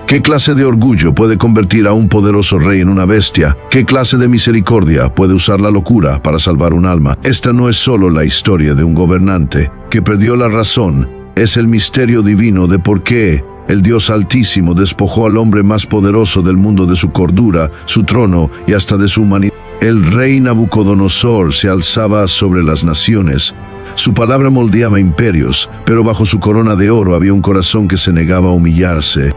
¿Qué clase de orgullo puede convertir a un poderoso rey en una bestia? ¿Qué clase de misericordia puede usar la locura para salvar un alma? Esta no es solo la historia de un gobernante que perdió la razón, es el misterio divino de por qué el Dios Altísimo despojó al hombre más poderoso del mundo de su cordura, su trono y hasta de su humanidad. El rey Nabucodonosor se alzaba sobre las naciones. Su palabra moldeaba imperios, pero bajo su corona de oro había un corazón que se negaba a humillarse.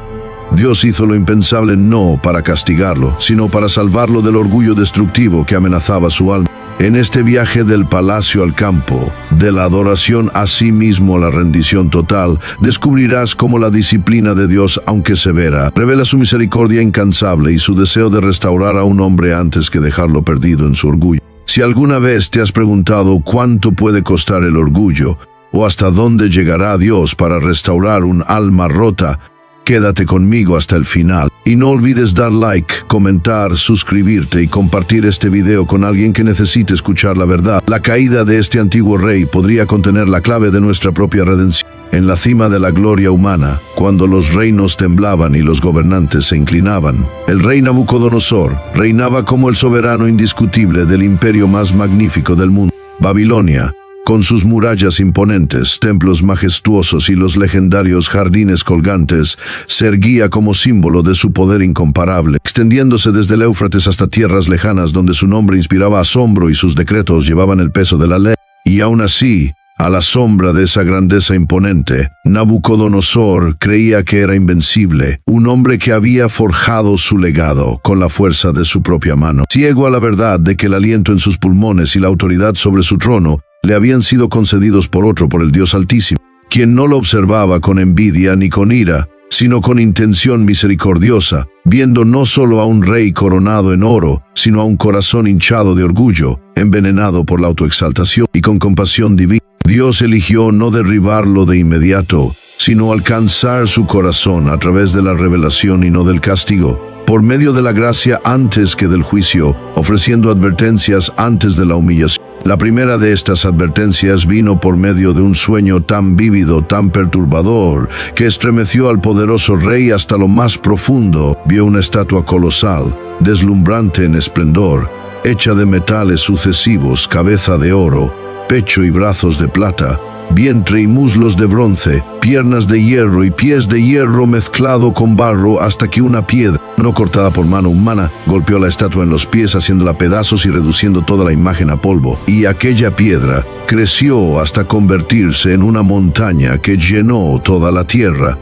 Dios hizo lo impensable no para castigarlo, sino para salvarlo del orgullo destructivo que amenazaba su alma. En este viaje del palacio al campo, de la adoración a sí mismo a la rendición total, descubrirás cómo la disciplina de Dios, aunque severa, revela su misericordia incansable y su deseo de restaurar a un hombre antes que dejarlo perdido en su orgullo. Si alguna vez te has preguntado cuánto puede costar el orgullo, o hasta dónde llegará Dios para restaurar un alma rota, quédate conmigo hasta el final. Y no olvides dar like, comentar, suscribirte y compartir este video con alguien que necesite escuchar la verdad. La caída de este antiguo rey podría contener la clave de nuestra propia redención. En la cima de la gloria humana, cuando los reinos temblaban y los gobernantes se inclinaban, el rey Nabucodonosor reinaba como el soberano indiscutible del imperio más magnífico del mundo, Babilonia. Con sus murallas imponentes, templos majestuosos y los legendarios jardines colgantes, se erguía como símbolo de su poder incomparable, extendiéndose desde el Éufrates hasta tierras lejanas donde su nombre inspiraba asombro y sus decretos llevaban el peso de la ley. Y aún así, a la sombra de esa grandeza imponente, Nabucodonosor creía que era invencible, un hombre que había forjado su legado con la fuerza de su propia mano. Ciego a la verdad de que el aliento en sus pulmones y la autoridad sobre su trono le habían sido concedidos por otro, por el Dios Altísimo, quien no lo observaba con envidia ni con ira, sino con intención misericordiosa, viendo no solo a un rey coronado en oro, sino a un corazón hinchado de orgullo, envenenado por la autoexaltación y con compasión divina. Dios eligió no derribarlo de inmediato, sino alcanzar su corazón a través de la revelación y no del castigo, por medio de la gracia antes que del juicio, ofreciendo advertencias antes de la humillación. La primera de estas advertencias vino por medio de un sueño tan vívido, tan perturbador, que estremeció al poderoso rey hasta lo más profundo. Vio una estatua colosal, deslumbrante en esplendor, hecha de metales sucesivos, cabeza de oro, pecho y brazos de plata, vientre y muslos de bronce, piernas de hierro y pies de hierro mezclado con barro, hasta que una piedra, no cortada por mano humana, golpeó la estatua en los pies, haciéndola pedazos y reduciendo toda la imagen a polvo. Y aquella piedra creció hasta convertirse en una montaña que llenó toda la tierra.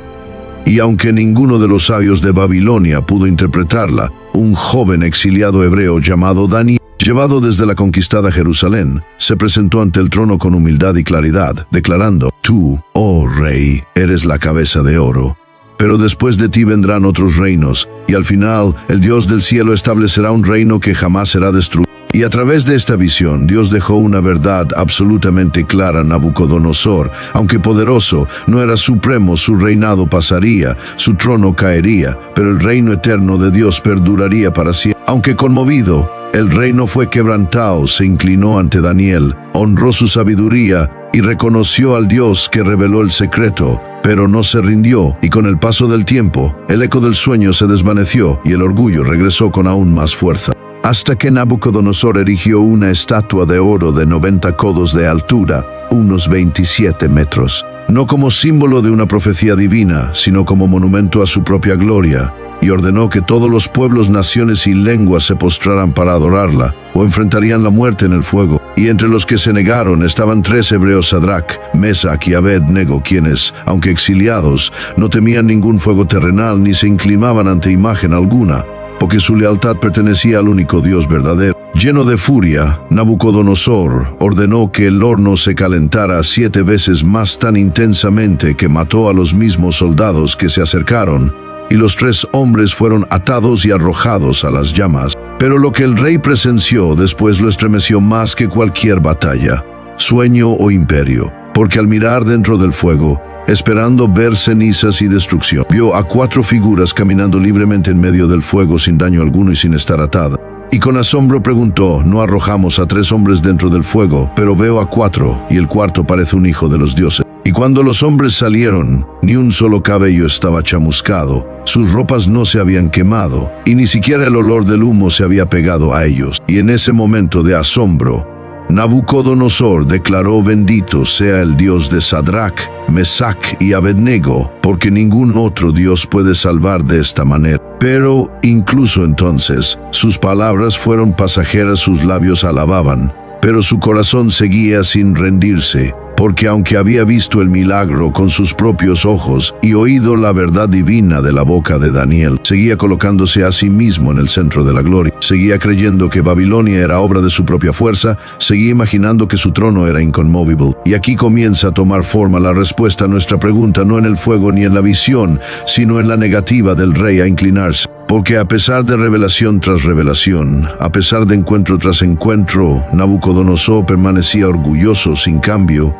Y aunque ninguno de los sabios de Babilonia pudo interpretarla, un joven exiliado hebreo llamado Daniel, llevado desde la conquistada Jerusalén, se presentó ante el trono con humildad y claridad, declarando: «Tú, oh rey, eres la cabeza de oro. Pero después de ti vendrán otros reinos, y al final el Dios del cielo establecerá un reino que jamás será destruido». Y a través de esta visión, Dios dejó una verdad absolutamente clara a Nabucodonosor. Aunque poderoso, no era supremo, su reinado pasaría, su trono caería, pero el reino eterno de Dios perduraría para siempre. Aunque conmovido, el rey no fue quebrantado, se inclinó ante Daniel, honró su sabiduría y reconoció al Dios que reveló el secreto, pero no se rindió, y con el paso del tiempo, el eco del sueño se desvaneció y el orgullo regresó con aún más fuerza. Hasta que Nabucodonosor erigió una estatua de oro de 90 codos de altura, unos 27 metros, no como símbolo de una profecía divina, sino como monumento a su propia gloria, y ordenó que todos los pueblos, naciones y lenguas se postraran para adorarla, o enfrentarían la muerte en el fuego. Y entre los que se negaron estaban 3 hebreos, Sadrac, Mesac y Abed-nego, quienes, aunque exiliados, no temían ningún fuego terrenal ni se inclinaban ante imagen alguna, porque su lealtad pertenecía al único Dios verdadero. Lleno de furia, Nabucodonosor ordenó que el horno se calentara 7 veces más, tan intensamente que mató a los mismos soldados que se acercaron, y los 3 hombres fueron atados y arrojados a las llamas. Pero lo que el rey presenció después lo estremeció más que cualquier batalla, sueño o imperio, porque al mirar dentro del fuego, esperando ver cenizas y destrucción, vio a 4 figuras caminando libremente en medio del fuego sin daño alguno y sin estar atadas. Y con asombro preguntó: «¿No arrojamos a 3 hombres dentro del fuego? Pero veo a 4, y el cuarto parece un hijo de los dioses». Y cuando los hombres salieron, ni un solo cabello estaba chamuscado, sus ropas no se habían quemado, y ni siquiera el olor del humo se había pegado a ellos. Y en ese momento de asombro, Nabucodonosor declaró: bendito sea el Dios de Sadrach, Mesach y Abednego, porque ningún otro Dios puede salvar de esta manera. Pero, incluso entonces, sus palabras fueron pasajeras, sus labios alababan, pero su corazón seguía sin rendirse, porque aunque había visto el milagro con sus propios ojos y oído la verdad divina de la boca de Daniel, seguía colocándose a sí mismo en el centro de la gloria. Seguía creyendo que Babilonia era obra de su propia fuerza, seguía imaginando que su trono era inconmovible. Y aquí comienza a tomar forma la respuesta a nuestra pregunta, no en el fuego ni en la visión, sino en la negativa del rey a inclinarse. Porque a pesar de revelación tras revelación, a pesar de encuentro tras encuentro, Nabucodonosor permanecía orgulloso sin cambio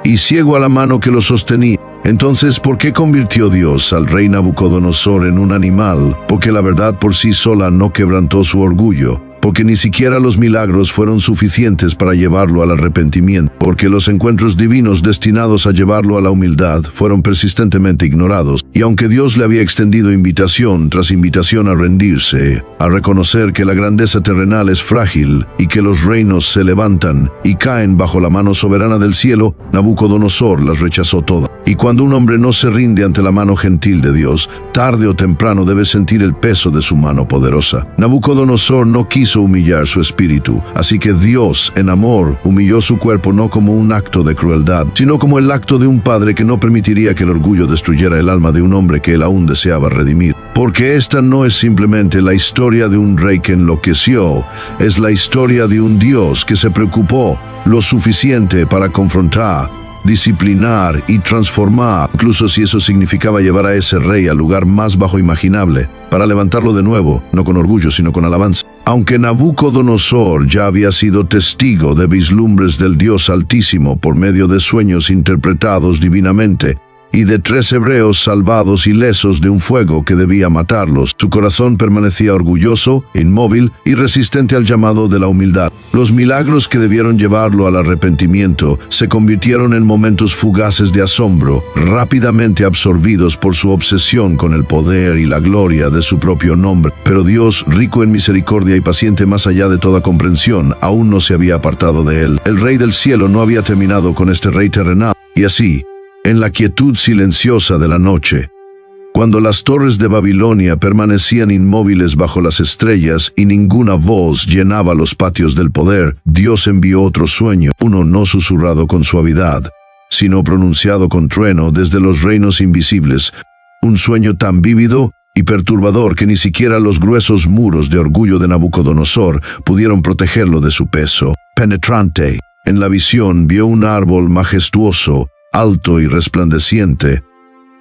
y ciego a la mano que lo sostenía. Entonces, ¿por qué convirtió Dios al rey Nabucodonosor en un animal? Porque la verdad por sí sola no quebrantó su orgullo. Porque ni siquiera los milagros fueron suficientes para llevarlo al arrepentimiento, porque los encuentros divinos destinados a llevarlo a la humildad fueron persistentemente ignorados, y aunque Dios le había extendido invitación tras invitación a rendirse, a reconocer que la grandeza terrenal es frágil y que los reinos se levantan y caen bajo la mano soberana del cielo, Nabucodonosor las rechazó todas. Y cuando un hombre no se rinde ante la mano gentil de Dios, tarde o temprano debe sentir el peso de su mano poderosa. Nabucodonosor no quiso humillar su espíritu, así que Dios, en amor, humilló su cuerpo no como un acto de crueldad, sino como el acto de un padre que no permitiría que el orgullo destruyera el alma de un hombre que él aún deseaba redimir. Porque esta no es simplemente la historia de un rey que enloqueció, es la historia de un Dios que se preocupó lo suficiente para confrontar, disciplinar y transformar, incluso si eso significaba llevar a ese rey al lugar más bajo imaginable, para levantarlo de nuevo, no con orgullo, sino con alabanza. Aunque Nabucodonosor ya había sido testigo de vislumbres del Dios Altísimo por medio de sueños interpretados divinamente, y de 3 hebreos salvados ilesos de un fuego que debía matarlos, su corazón permanecía orgulloso, inmóvil y resistente al llamado de la humildad. Los milagros que debieron llevarlo al arrepentimiento se convirtieron en momentos fugaces de asombro, rápidamente absorbidos por su obsesión con el poder y la gloria de su propio nombre. Pero Dios, rico en misericordia y paciente más allá de toda comprensión, aún no se había apartado de él. El Rey del cielo no había terminado con este rey terrenal, y así, en la quietud silenciosa de la noche, cuando las torres de Babilonia permanecían inmóviles bajo las estrellas y ninguna voz llenaba los patios del poder, Dios envió otro sueño, uno no susurrado con suavidad, sino pronunciado con trueno desde los reinos invisibles, un sueño tan vívido y perturbador que ni siquiera los gruesos muros de orgullo de Nabucodonosor pudieron protegerlo de su peso. Penetrante, en la visión vio un árbol majestuoso, alto y resplandeciente.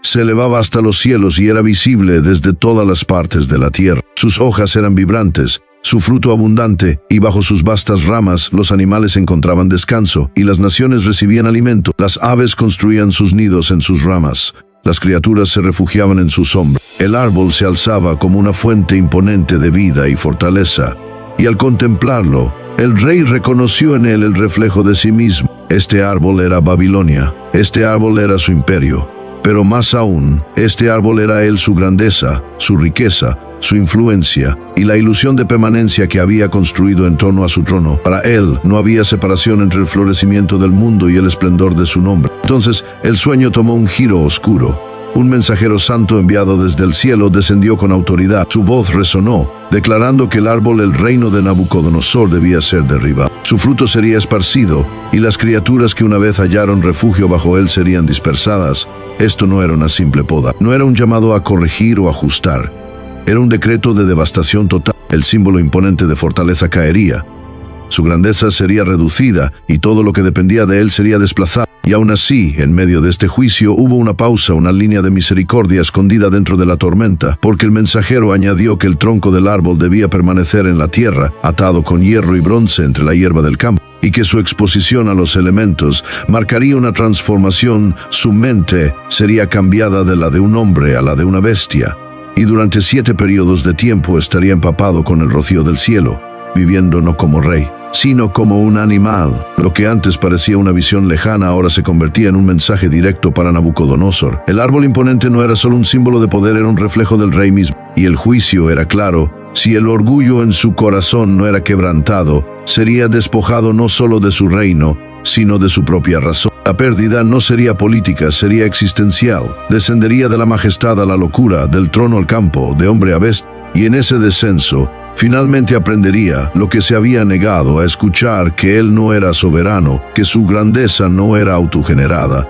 Se elevaba hasta los cielos y era visible desde todas las partes de la tierra. Sus hojas eran vibrantes, su fruto abundante, y bajo sus vastas ramas los animales encontraban descanso, y las naciones recibían alimento. Las aves construían sus nidos en sus ramas. Las criaturas se refugiaban en su sombra. El árbol se alzaba como una fuente imponente de vida y fortaleza, y al contemplarlo, el rey reconoció en él el reflejo de sí mismo. Este árbol era Babilonia, este árbol era su imperio, pero más aún, este árbol era él, su grandeza, su riqueza, su influencia y la ilusión de permanencia que había construido en torno a su trono. Para él no había separación entre el florecimiento del mundo y el esplendor de su nombre. Entonces el sueño tomó un giro oscuro. Un mensajero santo enviado desde el cielo descendió con autoridad. Su voz resonó, declarando que el árbol, el reino de Nabucodonosor, debía ser derribado. Su fruto sería esparcido, y las criaturas que una vez hallaron refugio bajo él serían dispersadas. Esto no era una simple poda, no era un llamado a corregir o ajustar. Era un decreto de devastación total. El símbolo imponente de fortaleza caería. Su grandeza sería reducida, y todo lo que dependía de él sería desplazado. Y aún así, en medio de este juicio hubo una pausa, una línea de misericordia escondida dentro de la tormenta, porque el mensajero añadió que el tronco del árbol debía permanecer en la tierra, atado con hierro y bronce entre la hierba del campo, y que su exposición a los elementos marcaría una transformación. Su mente sería cambiada de la de un hombre a la de una bestia, y durante 7 periodos de tiempo estaría empapado con el rocío del cielo. viviendo no como rey, sino como un animal. Lo que antes parecía una visión lejana ahora se convertía en un mensaje directo para Nabucodonosor. El árbol imponente no era solo un símbolo de poder, era un reflejo del rey mismo. Y el juicio era claro: si el orgullo en su corazón no era quebrantado, sería despojado no solo de su reino, sino de su propia razón. La pérdida no sería política, sería existencial. Descendería de la majestad a la locura, del trono al campo, de hombre a bestia. Y en ese descenso, finalmente aprendería lo que se había negado a escuchar: que él no era soberano, que su grandeza no era autogenerada,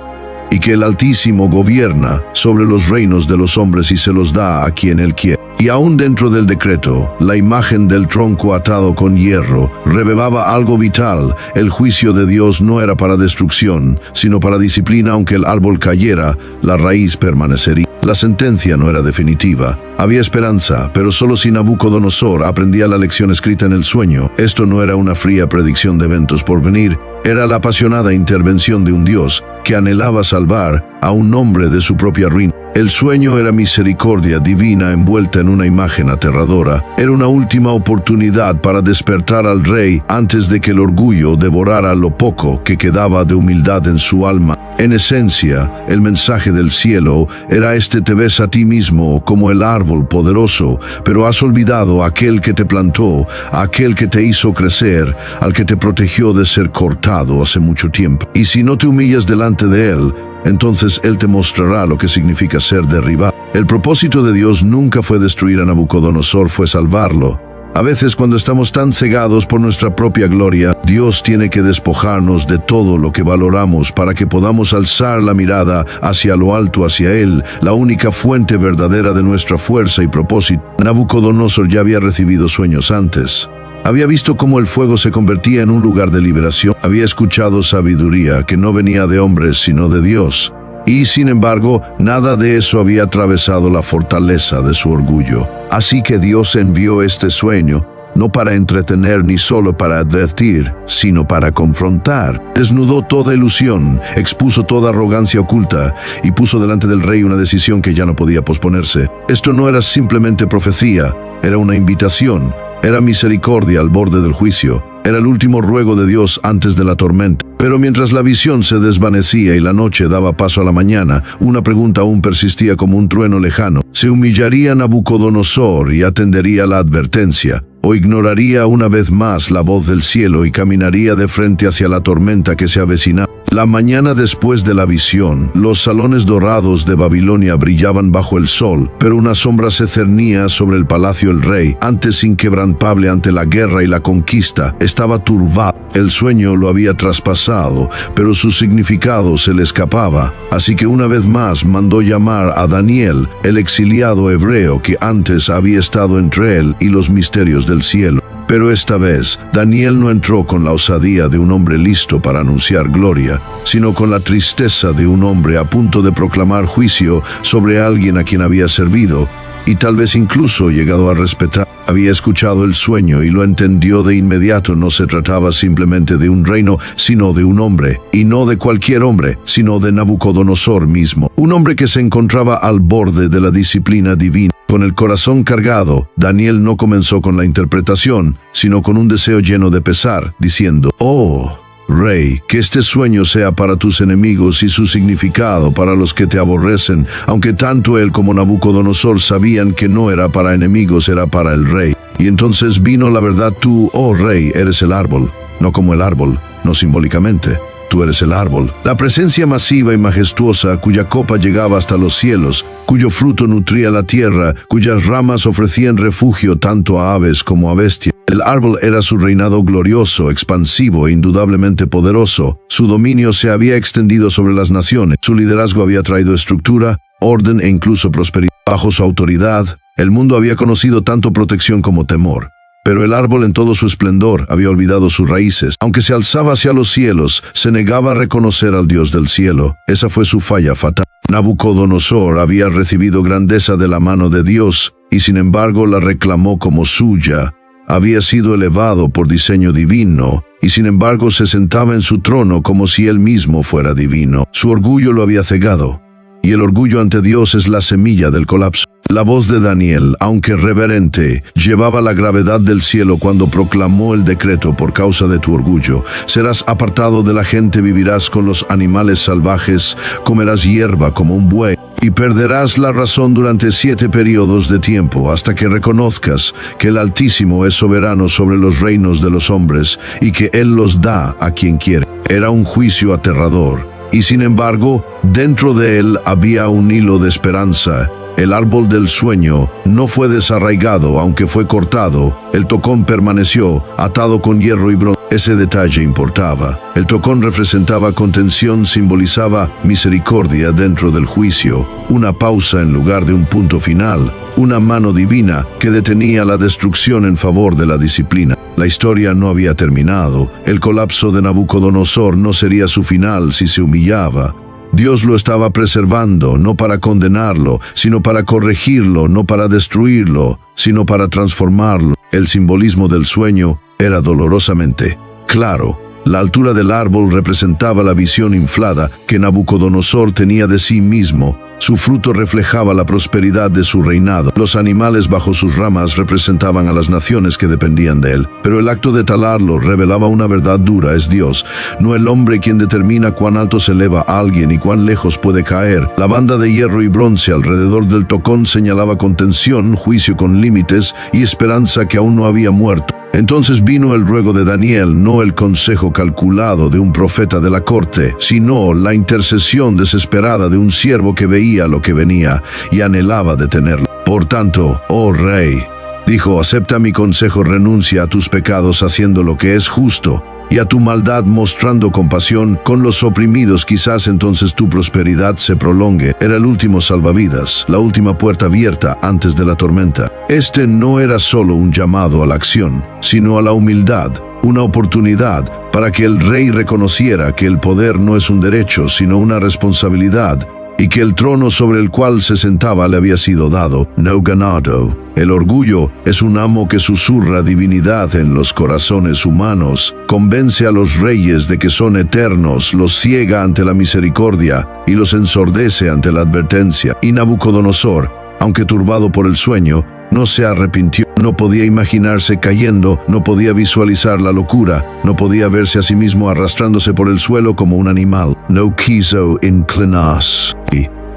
y que el Altísimo gobierna sobre los reinos de los hombres y se los da a quien él quiere. Y aún dentro del decreto, la imagen del tronco atado con hierro revelaba algo vital: el juicio de Dios no era para destrucción, sino para disciplina. Aunque el árbol cayera, la raíz permanecería. La sentencia no era definitiva. Había esperanza, pero solo si Nabucodonosor aprendía la lección escrita en el sueño. Esto no era una fría predicción de eventos por venir, era la apasionada intervención de un Dios que anhelaba salvar a un hombre de su propia ruina. El sueño era misericordia divina envuelta en una imagen aterradora. Era una última oportunidad para despertar al rey antes de que el orgullo devorara lo poco que quedaba de humildad en su alma. En esencia, el mensaje del cielo era este: te ves a ti mismo como el árbol poderoso, pero has olvidado a aquel que te plantó, a aquel que te hizo crecer, al que te protegió de ser cortado hace mucho tiempo. Y si no te humillas delante de él, entonces él te mostrará lo que significa ser derribado. El propósito de Dios nunca fue destruir a Nabucodonosor, fue salvarlo. A veces, cuando estamos tan cegados por nuestra propia gloria, Dios tiene que despojarnos de todo lo que valoramos para que podamos alzar la mirada hacia lo alto, hacia Él, la única fuente verdadera de nuestra fuerza y propósito. Nabucodonosor ya había recibido sueños antes. Había visto cómo el fuego se convertía en un lugar de liberación. Había escuchado sabiduría que no venía de hombres, sino de Dios. Y, sin embargo, nada de eso había atravesado la fortaleza de su orgullo. Así que Dios envió este sueño, no para entretener ni solo para advertir, sino para confrontar. Desnudó toda ilusión, expuso toda arrogancia oculta y puso delante del rey una decisión que ya no podía posponerse. Esto no era simplemente profecía, era una invitación, era misericordia al borde del juicio. Era el último ruego de Dios antes de la tormenta. Pero mientras la visión se desvanecía y la noche daba paso a la mañana, una pregunta aún persistía como un trueno lejano. ¿Se humillaría Nabucodonosor y atendería la advertencia? ¿O ignoraría una vez más la voz del cielo y caminaría de frente hacia la tormenta que se avecinaba? La mañana después de la visión, los salones dorados de Babilonia brillaban bajo el sol, pero una sombra se cernía sobre el palacio del rey. Antes inquebrantable ante la guerra y la conquista, estaba turbado. El sueño lo había traspasado, pero su significado se le escapaba. Así que una vez más mandó llamar a Daniel, el exiliado hebreo que antes había estado entre él y los misterios del cielo. Pero esta vez, Daniel no entró con la osadía de un hombre listo para anunciar gloria, sino con la tristeza de un hombre a punto de proclamar juicio sobre alguien a quien había servido y tal vez incluso llegado a respetar. Había escuchado el sueño y lo entendió de inmediato. No se trataba simplemente de un reino, sino de un hombre, y no de cualquier hombre, sino de Nabucodonosor mismo, un hombre que se encontraba al borde de la disciplina divina. Con el corazón cargado, Daniel no comenzó con la interpretación, sino con un deseo lleno de pesar, diciendo: «Oh, Rey, que este sueño sea para tus enemigos y su significado para los que te aborrecen», aunque tanto él como Nabucodonosor sabían que no era para enemigos, era para el rey. Y entonces vino la verdad: tú, oh Rey, eres el árbol, no como el árbol, no simbólicamente. Tú eres el árbol, la presencia masiva y majestuosa cuya copa llegaba hasta los cielos, cuyo fruto nutría la tierra, cuyas ramas ofrecían refugio tanto a aves como a bestias. El árbol era su reinado glorioso, expansivo e indudablemente poderoso. Su dominio se había extendido sobre las naciones. Su liderazgo había traído estructura, orden e incluso prosperidad. Bajo su autoridad, el mundo había conocido tanto protección como temor. Pero el árbol en todo su esplendor había olvidado sus raíces. Aunque se alzaba hacia los cielos, se negaba a reconocer al Dios del cielo. Esa fue su falla fatal. Nabucodonosor había recibido grandeza de la mano de Dios, y sin embargo la reclamó como suya. Había sido elevado por diseño divino, y sin embargo se sentaba en su trono como si él mismo fuera divino. Su orgullo lo había cegado, y el orgullo ante Dios es la semilla del colapso. La voz de Daniel, aunque reverente, llevaba la gravedad del cielo cuando proclamó el decreto: por causa de tu orgullo, serás apartado de la gente, vivirás con los animales salvajes, comerás hierba como un buey, y perderás la razón durante 7 periodos de tiempo, hasta que reconozcas que el Altísimo es soberano sobre los reinos de los hombres, y que Él los da a quien quiere. Era un juicio aterrador, y sin embargo, dentro de él había un hilo de esperanza. El árbol del sueño no fue desarraigado, aunque fue cortado. El tocón permaneció, atado con hierro y bronce. Ese detalle importaba. El tocón representaba contención, simbolizaba misericordia dentro del juicio, una pausa en lugar de un punto final, una mano divina que detenía la destrucción en favor de la disciplina. La historia no había terminado. El colapso de Nabucodonosor no sería su final si se humillaba. Dios lo estaba preservando, no para condenarlo, sino para corregirlo, no para destruirlo, sino para transformarlo. El simbolismo del sueño era dolorosamente claro. La altura del árbol representaba la visión inflada que Nabucodonosor tenía de sí mismo. Su fruto reflejaba la prosperidad de su reinado. Los animales bajo sus ramas representaban a las naciones que dependían de él. Pero el acto de talarlo revelaba una verdad dura: es Dios, no el hombre, quien determina cuán alto se eleva alguien y cuán lejos puede caer. La banda de hierro y bronce alrededor del tocón señalaba contención, juicio con límites y esperanza que aún no había muerto. Entonces vino el ruego de Daniel, no el consejo calculado de un profeta de la corte, sino la intercesión desesperada de un siervo que veía lo que venía y anhelaba detenerlo. Por tanto, oh rey, dijo, acepta mi consejo, renuncia a tus pecados haciendo lo que es justo, y a tu maldad mostrando compasión con los oprimidos. Quizás entonces tu prosperidad se prolongue. Era el último salvavidas, la última puerta abierta antes de la tormenta. Este no era solo un llamado a la acción, sino a la humildad, una oportunidad para que el rey reconociera que el poder no es un derecho, sino una responsabilidad, y que el trono sobre el cual se sentaba le había sido dado, no ganado. El orgullo es un amo que susurra divinidad en los corazones humanos, convence a los reyes de que son eternos, los ciega ante la misericordia y los ensordece ante la advertencia. Y Nabucodonosor, aunque turbado por el sueño, no se arrepintió. No podía imaginarse cayendo, no podía visualizar la locura, no podía verse a sí mismo arrastrándose por el suelo como un animal. No quiso inclinarse.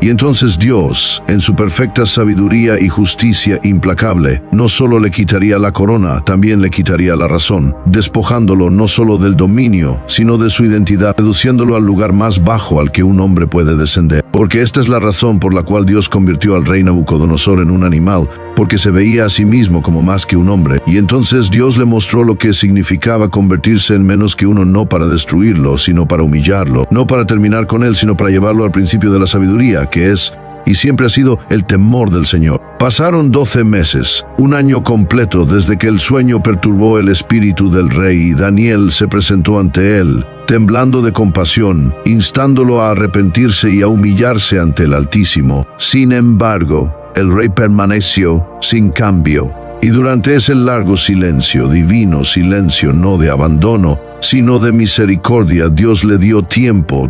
Y entonces Dios, en su perfecta sabiduría y justicia implacable, no solo le quitaría la corona, también le quitaría la razón, despojándolo no solo del dominio, sino de su identidad, reduciéndolo al lugar más bajo al que un hombre puede descender. Porque esta es la razón por la cual Dios convirtió al rey Nabucodonosor en un animal, porque se veía a sí mismo como más que un hombre. Y entonces Dios le mostró lo que significaba convertirse en menos que uno, no para destruirlo, sino para humillarlo, no para terminar con él, sino para llevarlo al principio de la sabiduría, que es y siempre ha sido el temor del Señor. Pasaron 12 meses, un año completo desde que el sueño perturbó el espíritu del rey, y Daniel se presentó ante él, temblando de compasión, instándolo a arrepentirse y a humillarse ante el Altísimo. Sin embargo, el rey permaneció sin cambio. Y durante ese largo silencio, divino silencio, no de abandono, sino de misericordia, Dios le dio tiempo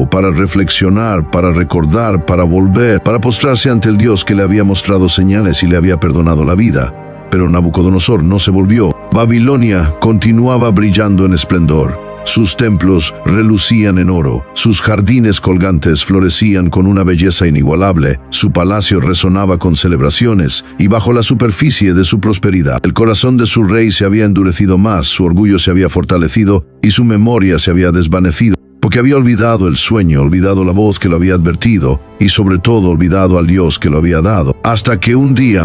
para reflexionar, para recordar, para volver, para postrarse ante el Dios que le había mostrado señales y le había perdonado la vida. Pero Nabucodonosor no se volvió. Babilonia continuaba brillando en esplendor. Sus templos relucían en oro, sus jardines colgantes florecían con una belleza inigualable, su palacio resonaba con celebraciones, y bajo la superficie de su prosperidad, el corazón de su rey se había endurecido más, su orgullo se había fortalecido, y su memoria se había desvanecido, porque había olvidado el sueño, olvidado la voz que lo había advertido, y sobre todo olvidado al Dios que lo había dado. Hasta que un día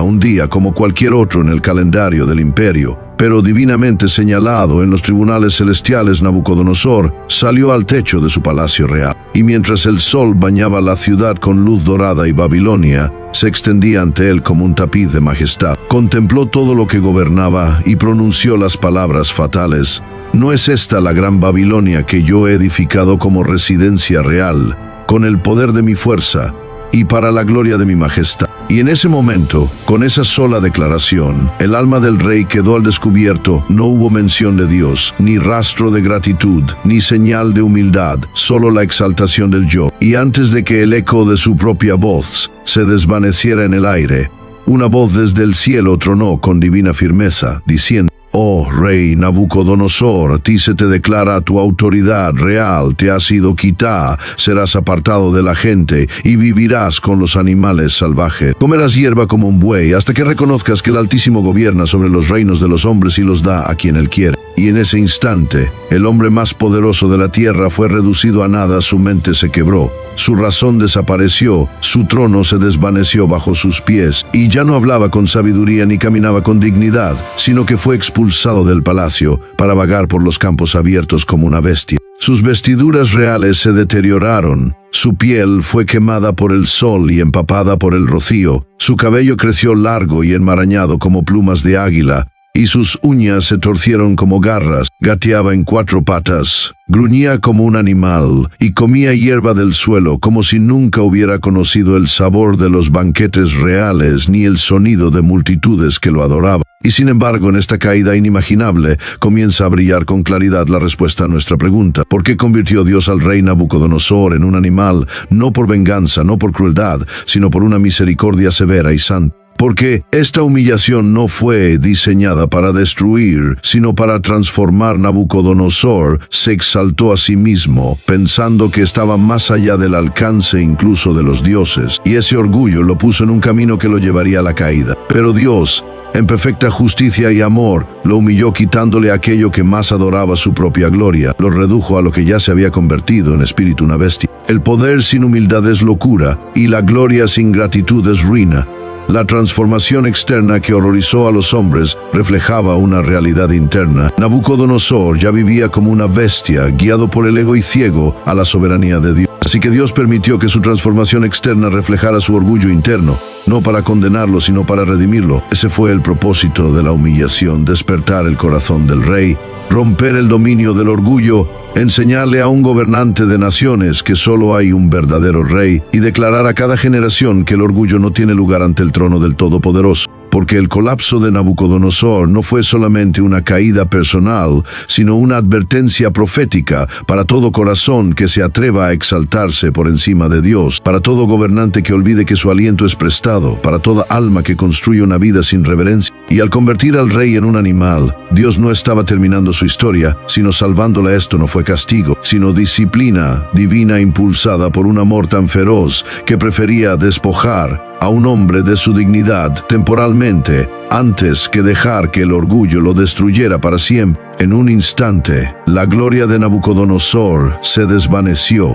como cualquier otro en el calendario del imperio, pero divinamente señalado en los tribunales celestiales, Nabucodonosor salió al techo de su palacio real. Y mientras el sol bañaba la ciudad con luz dorada y Babilonia se extendía ante él como un tapiz de majestad, contempló todo lo que gobernaba y pronunció las palabras fatales: ¿no es esta la gran Babilonia que yo he edificado como residencia real, con el poder de mi fuerza, y para la gloria de mi majestad. Y en ese momento, con esa sola declaración, el alma del rey quedó al descubierto. No hubo mención de Dios, ni rastro de gratitud, ni señal de humildad, solo la exaltación del yo. Y antes de que el eco de su propia voz se desvaneciera en el aire, una voz desde el cielo tronó con divina firmeza, diciendo: «Oh rey Nabucodonosor, a ti se te declara tu autoridad real, te ha sido quitada, serás apartado de la gente y vivirás con los animales salvajes. Comerás hierba como un buey hasta que reconozcas que el Altísimo gobierna sobre los reinos de los hombres y los da a quien él quiere». Y en ese instante, el hombre más poderoso de la tierra fue reducido a nada, su mente se quebró, su razón desapareció, su trono se desvaneció bajo sus pies, y ya no hablaba con sabiduría ni caminaba con dignidad, sino que fue expulsado del palacio para vagar por los campos abiertos como una bestia. Sus vestiduras reales se deterioraron, su piel fue quemada por el sol y empapada por el rocío, su cabello creció largo y enmarañado como plumas de águila, y sus uñas se torcieron como garras, gateaba en 4 patas, gruñía como un animal, y comía hierba del suelo como si nunca hubiera conocido el sabor de los banquetes reales ni el sonido de multitudes que lo adoraban. Y sin embargo, en esta caída inimaginable, comienza a brillar con claridad la respuesta a nuestra pregunta: ¿por qué convirtió Dios al rey Nabucodonosor en un animal, no por venganza, no por crueldad, sino por una misericordia severa y santa? Porque esta humillación no fue diseñada para destruir, sino para transformar. Nabucodonosor se exaltó a sí mismo, pensando que estaba más allá del alcance incluso de los dioses, y ese orgullo lo puso en un camino que lo llevaría a la caída. Pero Dios, en perfecta justicia y amor, lo humilló quitándole aquello que más adoraba, su propia gloria, lo redujo a lo que ya se había convertido en espíritu una bestia. El poder sin humildad es locura, y la gloria sin gratitud es ruina. La transformación externa que horrorizó a los hombres reflejaba una realidad interna. Nabucodonosor ya vivía como una bestia, guiado por el ego y ciego a la soberanía de Dios. Así que Dios permitió que su transformación externa reflejara su orgullo interno, no para condenarlo, sino para redimirlo. Ese fue el propósito de la humillación: despertar el corazón del rey, romper el dominio del orgullo, enseñarle a un gobernante de naciones que solo hay un verdadero rey, y declarar a cada generación que el orgullo no tiene lugar ante el trono del Todopoderoso. Porque el colapso de Nabucodonosor no fue solamente una caída personal, sino una advertencia profética para todo corazón que se atreva a exaltarse por encima de Dios, para todo gobernante que olvide que su aliento es prestado, para toda alma que construye una vida sin reverencia. Y al convertir al rey en un animal, Dios no estaba terminando su historia, sino salvándola. Esto no fue castigo, sino disciplina divina impulsada por un amor tan feroz que prefería despojar a un hombre de su dignidad temporalmente antes que dejar que el orgullo lo destruyera para siempre. En un instante, la gloria de Nabucodonosor se desvaneció.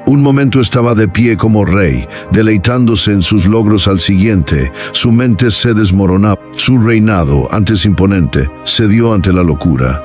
Un momento estaba de pie como rey, deleitándose en sus logros. Al siguiente, su mente se desmoronaba. Su reinado, antes imponente, cedió ante la locura.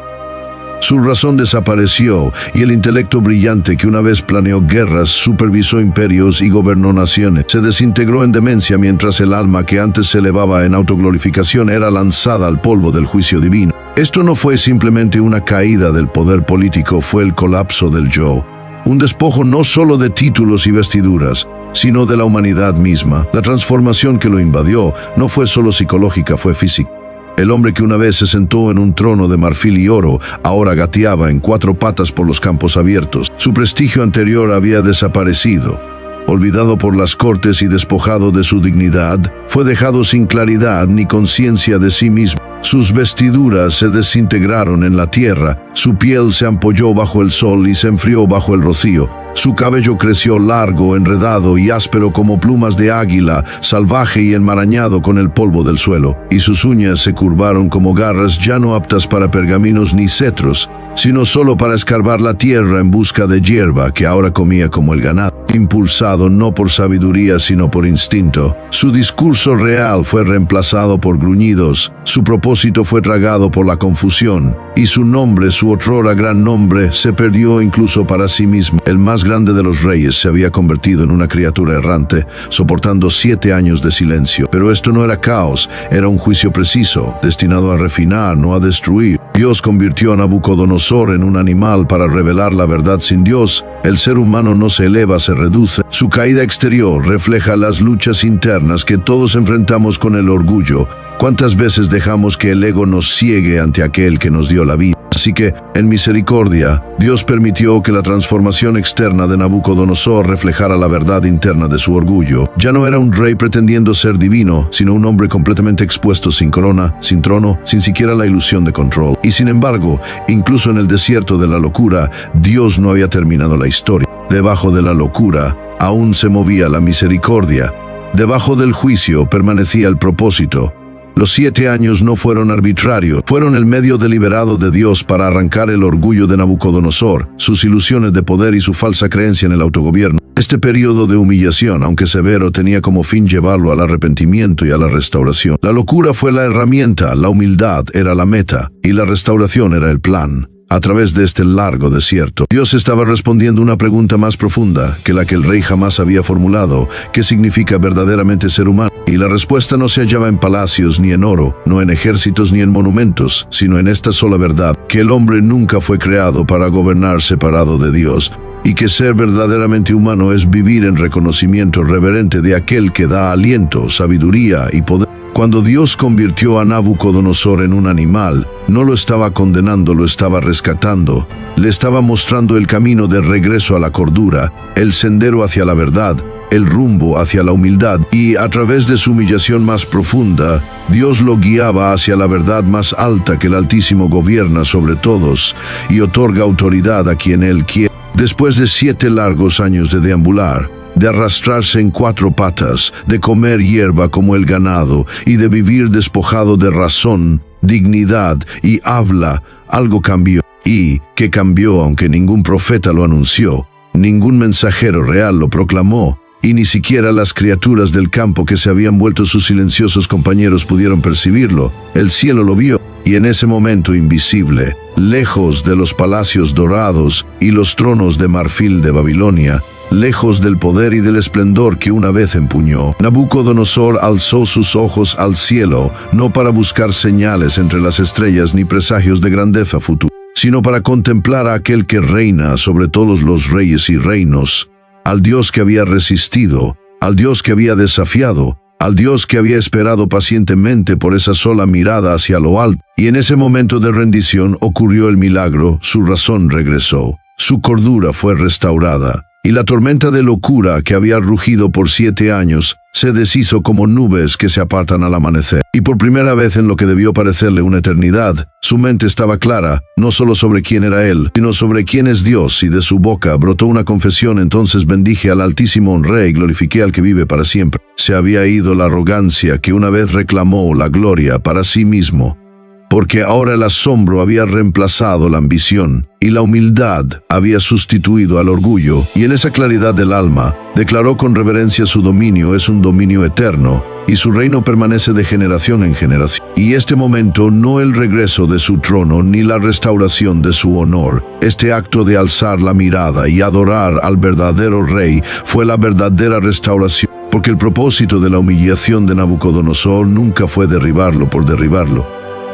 Su razón desapareció y el intelecto brillante que una vez planeó guerras, supervisó imperios y gobernó naciones se desintegró en demencia, mientras el alma que antes se elevaba en autoglorificación era lanzada al polvo del juicio divino. Esto no fue simplemente una caída del poder político, fue el colapso del yo. Un despojo no solo de títulos y vestiduras, sino de la humanidad misma. La transformación que lo invadió no fue solo psicológica, fue física. El hombre que una vez se sentó en un trono de marfil y oro, ahora gateaba en 4 patas por los campos abiertos. Su prestigio anterior había desaparecido. Olvidado por las cortes y despojado de su dignidad, fue dejado sin claridad ni conciencia de sí mismo. Sus vestiduras se desintegraron en la tierra, su piel se ampolló bajo el sol y se enfrió bajo el rocío. Su cabello creció largo, enredado y áspero como plumas de águila, salvaje y enmarañado con el polvo del suelo, y sus uñas se curvaron como garras ya no aptas para pergaminos ni cetros, sino solo para escarbar la tierra en busca de hierba que ahora comía como el ganado. Impulsado no por sabiduría sino por instinto, su discurso real fue reemplazado por gruñidos, su propósito fue tragado por la confusión, y su nombre, su otrora gran nombre, se perdió incluso para sí mismo. El más grande de los reyes se había convertido en una criatura errante, soportando 7 años de silencio. Pero esto no era caos, era un juicio preciso, destinado a refinar, no a destruir. Dios convirtió a Nabucodonosor en un animal para revelar la verdad. Sin Dios, el ser humano no se eleva, se reduce. Su caída exterior refleja las luchas internas que todos enfrentamos con el orgullo. ¿Cuántas veces dejamos que el ego nos ciegue ante aquel que nos dio la vida? Así que, en misericordia, Dios permitió que la transformación externa de Nabucodonosor reflejara la verdad interna de su orgullo. Ya no era un rey pretendiendo ser divino, sino un hombre completamente expuesto, sin corona, sin trono, sin siquiera la ilusión de control. Y sin embargo, incluso en el desierto de la locura, Dios no había terminado la historia. Debajo de la locura, aún se movía la misericordia. Debajo del juicio permanecía el propósito. Los 7 años no fueron arbitrarios, fueron el medio deliberado de Dios para arrancar el orgullo de Nabucodonosor, sus ilusiones de poder y su falsa creencia en el autogobierno. Este periodo de humillación, aunque severo, tenía como fin llevarlo al arrepentimiento y a la restauración. La locura fue la herramienta, la humildad era la meta, y la restauración era el plan. A través de este largo desierto, Dios estaba respondiendo una pregunta más profunda que la que el rey jamás había formulado: ¿qué significa verdaderamente ser humano? Y la respuesta no se hallaba en palacios ni en oro, no en ejércitos ni en monumentos, sino en esta sola verdad, que el hombre nunca fue creado para gobernar separado de Dios, y que ser verdaderamente humano es vivir en reconocimiento reverente de aquel que da aliento, sabiduría y poder. Cuando Dios convirtió a Nabucodonosor en un animal, no lo estaba condenando, lo estaba rescatando. Le estaba mostrando el camino de regreso a la cordura, el sendero hacia la verdad, el rumbo hacia la humildad, y a través de su humillación más profunda, Dios lo guiaba hacia la verdad más alta, que el Altísimo gobierna sobre todos y otorga autoridad a quien Él quiere. Después de 7 largos años de deambular, de arrastrarse en 4 patas, de comer hierba como el ganado y de vivir despojado de razón, dignidad y habla, algo cambió. Y que cambió aunque ningún profeta lo anunció, ningún mensajero real lo proclamó, y ni siquiera las criaturas del campo que se habían vuelto sus silenciosos compañeros pudieron percibirlo. El cielo lo vio, y en ese momento invisible, lejos de los palacios dorados y los tronos de marfil de Babilonia, lejos del poder y del esplendor que una vez empuñó, Nabucodonosor alzó sus ojos al cielo, no para buscar señales entre las estrellas ni presagios de grandeza futura, sino para contemplar a aquel que reina sobre todos los reyes y reinos, al Dios que había resistido, al Dios que había desafiado, al Dios que había esperado pacientemente por esa sola mirada hacia lo alto. Y en ese momento de rendición ocurrió el milagro, su razón regresó, su cordura fue restaurada, y la tormenta de locura que había rugido por 7 años se deshizo como nubes que se apartan al amanecer. Y por primera vez en lo que debió parecerle una eternidad, su mente estaba clara, no solo sobre quién era él, sino sobre quién es Dios, y de su boca brotó una confesión: entonces bendije al Altísimo, honré y glorifiqué al que vive para siempre. Se había ido la arrogancia que una vez reclamó la gloria para sí mismo, porque ahora el asombro había reemplazado la ambición, y la humildad había sustituido al orgullo, y en esa claridad del alma, declaró con reverencia: su dominio es un dominio eterno, y su reino permanece de generación en generación. Y este momento, no el regreso de su trono, ni la restauración de su honor, este acto de alzar la mirada y adorar al verdadero rey, fue la verdadera restauración, porque el propósito de la humillación de Nabucodonosor nunca fue derribarlo por derribarlo,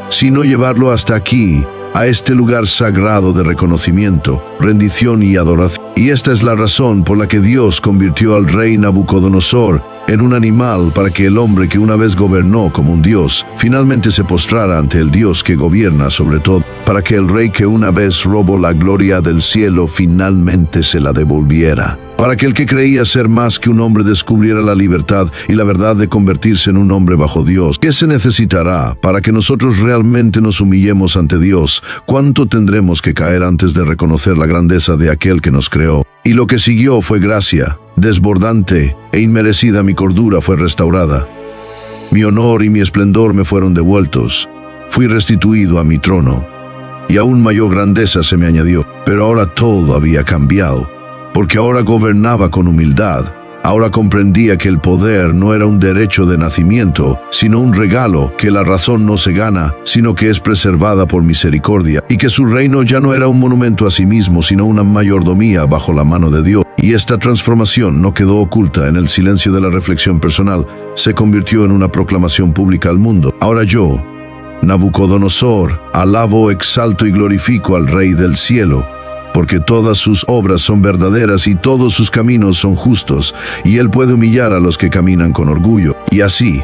sino llevarlo hasta aquí, a este lugar sagrado de reconocimiento, rendición y adoración. Y esta es la razón por la que Dios convirtió al rey Nabucodonosor en un animal, para que el hombre que una vez gobernó como un dios, finalmente se postrara ante el Dios que gobierna sobre todo, para que el rey que una vez robó la gloria del cielo finalmente se la devolviera, para que el que creía ser más que un hombre descubriera la libertad y la verdad de convertirse en un hombre bajo Dios. ¿Qué se necesitará para que nosotros realmente nos humillemos ante Dios? ¿Cuánto tendremos que caer antes de reconocer la grandeza de aquel que nos creó? Y lo que siguió fue gracia, desbordante e inmerecida. Mi cordura fue restaurada, mi honor y mi esplendor me fueron devueltos, fui restituido a mi trono, y aún mayor grandeza se me añadió. Pero ahora todo había cambiado, porque ahora gobernaba con humildad. Ahora comprendía que el poder no era un derecho de nacimiento, sino un regalo, que la razón no se gana, sino que es preservada por misericordia, y que su reino ya no era un monumento a sí mismo, sino una mayordomía bajo la mano de Dios. Y esta transformación no quedó oculta en el silencio de la reflexión personal, se convirtió en una proclamación pública al mundo. Ahora yo, Nabucodonosor, alabo, exalto y glorifico al Rey del cielo, porque todas sus obras son verdaderas y todos sus caminos son justos, y él puede humillar a los que caminan con orgullo. Y así,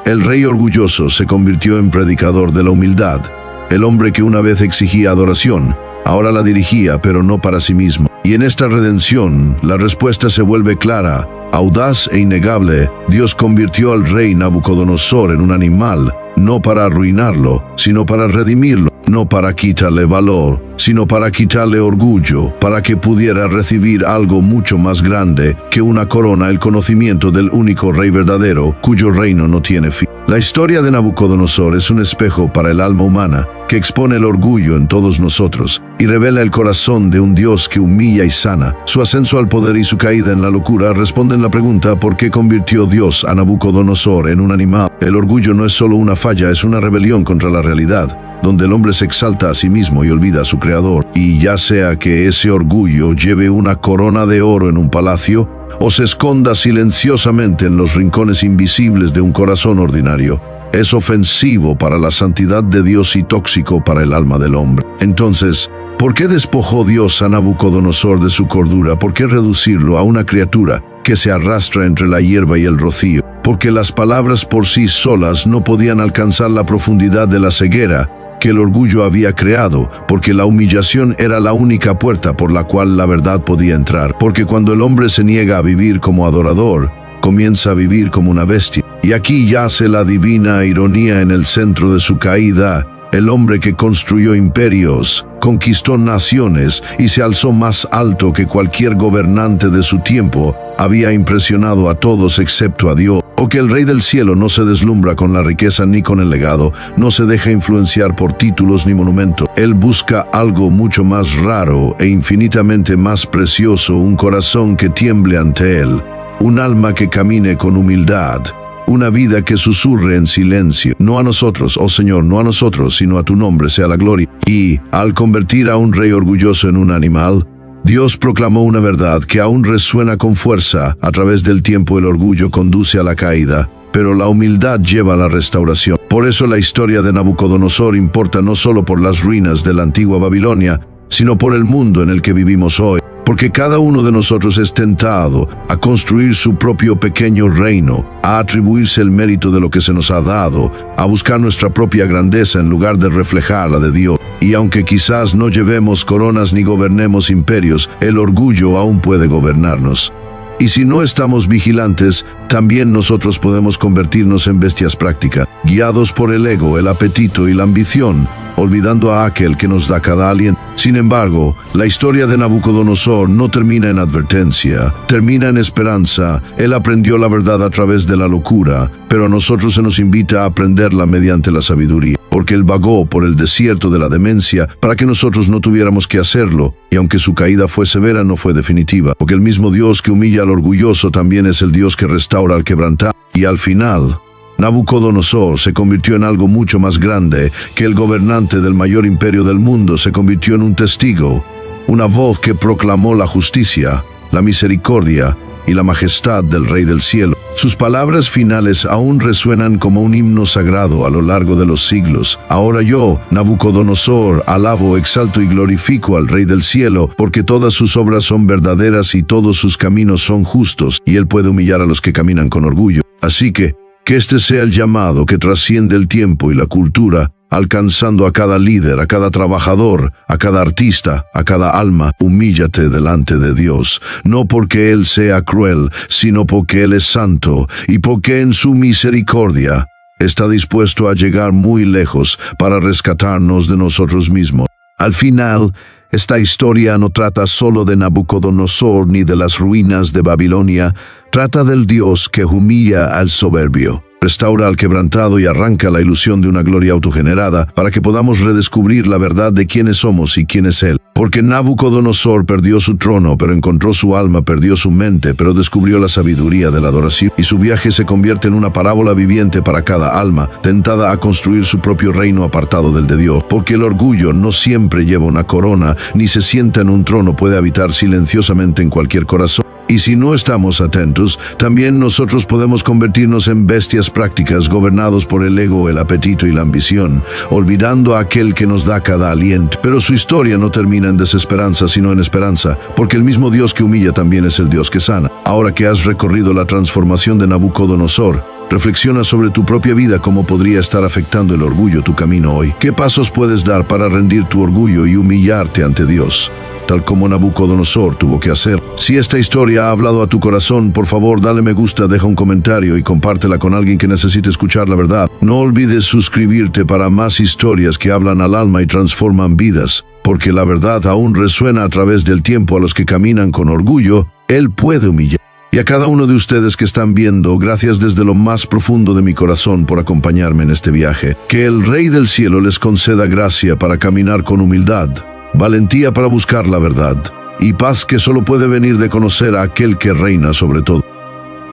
el rey orgulloso se convirtió en predicador de la humildad. El hombre que una vez exigía adoración, ahora la dirigía, pero no para sí mismo. Y en esta redención, la respuesta se vuelve clara, audaz e innegable. Dios convirtió al rey Nabucodonosor en un animal, no para arruinarlo, sino para redimirlo, no para quitarle valor, sino para quitarle orgullo, para que pudiera recibir algo mucho más grande que una corona, el conocimiento del único rey verdadero, cuyo reino no tiene fin. La historia de Nabucodonosor es un espejo para el alma humana, que expone el orgullo en todos nosotros y revela el corazón de un Dios que humilla y sana. Su ascenso al poder y su caída en la locura responden la pregunta ¿por qué convirtió Dios a Nabucodonosor en un animal? El orgullo no es solo una falla, es una rebelión contra la realidad, donde el hombre se exalta a sí mismo y olvida a su creador. Y ya sea que ese orgullo lleve una corona de oro en un palacio, o se esconda silenciosamente en los rincones invisibles de un corazón ordinario, es ofensivo para la santidad de Dios y tóxico para el alma del hombre. Entonces, ¿por qué despojó Dios a Nabucodonosor de su cordura? ¿Por qué reducirlo a una criatura que se arrastra entre la hierba y el rocío? Porque las palabras por sí solas no podían alcanzar la profundidad de la ceguera que el orgullo había creado, porque la humillación era la única puerta por la cual la verdad podía entrar. Porque cuando el hombre se niega a vivir como adorador, comienza a vivir como una bestia. Y aquí yace la divina ironía en el centro de su caída. El hombre que construyó imperios, conquistó naciones y se alzó más alto que cualquier gobernante de su tiempo, había impresionado a todos excepto a Dios. O que el Rey del cielo no se deslumbra con la riqueza ni con el legado, no se deja influenciar por títulos ni monumentos. Él busca algo mucho más raro e infinitamente más precioso, un corazón que tiemble ante él, un alma que camine con humildad, una vida que susurre en silencio. No a nosotros, oh Señor, no a nosotros, sino a tu nombre sea la gloria. Y, al convertir a un rey orgulloso en un animal, Dios proclamó una verdad que aún resuena con fuerza. A través del tiempo el orgullo conduce a la caída, pero la humildad lleva a la restauración. Por eso la historia de Nabucodonosor importa no solo por las ruinas de la antigua Babilonia, sino por el mundo en el que vivimos hoy. Porque cada uno de nosotros es tentado a construir su propio pequeño reino, a atribuirse el mérito de lo que se nos ha dado, a buscar nuestra propia grandeza en lugar de reflejar la de Dios. Y aunque quizás no llevemos coronas ni gobernemos imperios, el orgullo aún puede gobernarnos. Y si no estamos vigilantes, también nosotros podemos convertirnos en bestias prácticas, guiados por el ego, el apetito y la ambición, olvidando a aquel que nos da cada aliento. Sin embargo, la historia de Nabucodonosor no termina en advertencia, termina en esperanza. Él aprendió la verdad a través de la locura, pero a nosotros se nos invita a aprenderla mediante la sabiduría. Porque él vagó por el desierto de la demencia para que nosotros no tuviéramos que hacerlo, y aunque su caída fue severa, no fue definitiva. Porque el mismo Dios que humilla al orgulloso también es el Dios que restaura al quebrantado. Y al final, Nabucodonosor se convirtió en algo mucho más grande que el gobernante del mayor imperio del mundo. Se convirtió en un testigo, una voz que proclamó la justicia, la misericordia y la majestad del Rey del cielo. Sus palabras finales aún resuenan como un himno sagrado a lo largo de los siglos. Ahora yo, Nabucodonosor, alabo, exalto y glorifico al Rey del cielo, porque todas sus obras son verdaderas y todos sus caminos son justos, y él puede humillar a los que caminan con orgullo. Así que este sea el llamado que trasciende el tiempo y la cultura, alcanzando a cada líder, a cada trabajador, a cada artista, a cada alma. Humíllate delante de Dios, no porque Él sea cruel, sino porque Él es santo, y porque en su misericordia está dispuesto a llegar muy lejos para rescatarnos de nosotros mismos. Al final, esta historia no trata solo de Nabucodonosor ni de las ruinas de Babilonia, trata del Dios que humilla al soberbio, restaura al quebrantado y arranca la ilusión de una gloria autogenerada para que podamos redescubrir la verdad de quiénes somos y quién es Él. Porque Nabucodonosor perdió su trono, pero encontró su alma, perdió su mente, pero descubrió la sabiduría de la adoración. Y su viaje se convierte en una parábola viviente para cada alma, tentada a construir su propio reino apartado del de Dios. Porque el orgullo no siempre lleva una corona, ni se sienta en un trono, puede habitar silenciosamente en cualquier corazón. Y si no estamos atentos, también nosotros podemos convertirnos en bestias prácticas gobernados por el ego, el apetito y la ambición, olvidando a aquel que nos da cada aliento. Pero su historia no termina en desesperanza, sino en esperanza, porque el mismo Dios que humilla también es el Dios que sana. Ahora que has recorrido la transformación de Nabucodonosor, reflexiona sobre tu propia vida, cómo podría estar afectando el orgullo tu camino hoy. ¿Qué pasos puedes dar para rendir tu orgullo y humillarte ante Dios, tal como Nabucodonosor tuvo que hacer? Si esta historia ha hablado a tu corazón, por favor dale me gusta, deja un comentario y compártela con alguien que necesite escuchar la verdad. No olvides suscribirte para más historias que hablan al alma y transforman vidas, porque la verdad aún resuena a través del tiempo. A los que caminan con orgullo, Él puede humillar. Y a cada uno de ustedes que están viendo, gracias desde lo más profundo de mi corazón por acompañarme en este viaje. Que el Rey del Cielo les conceda gracia para caminar con humildad, valentía para buscar la verdad, y paz que solo puede venir de conocer a aquel que reina sobre todo.